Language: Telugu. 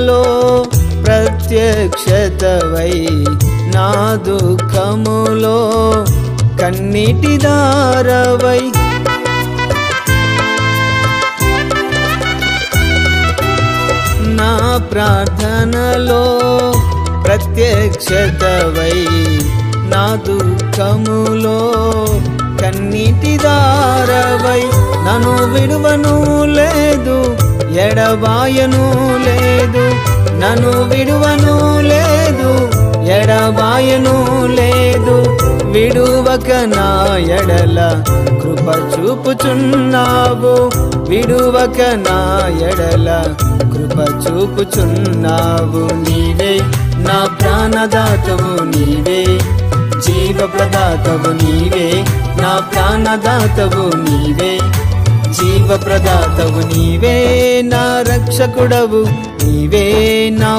ప్రార్థనలో ప్రత్యక్షతవై నా దుఃఖములో కన్నీటి దారవై నా ప్రార్థనలో ప్రత్యక్షతవై నా దుఃఖములో కన్నీటి దారవై నన్ను విడువను లేదు ఎడబాయను లేదు నన్ను విడువను లేదు ఎడబాయను లేదు విడువక నా ఎడల కృప చూపుచున్నావు విడువక నా ఎడల కృప చూపుచున్నావు నీవే నా ప్రాణదాతవు నీవే జీవ ప్రదాతవు నీవే నా ప్రాణదాతవు నీవే జీవ ప్రదాతవు నీవే నా రక్షకుడవు నీవే నా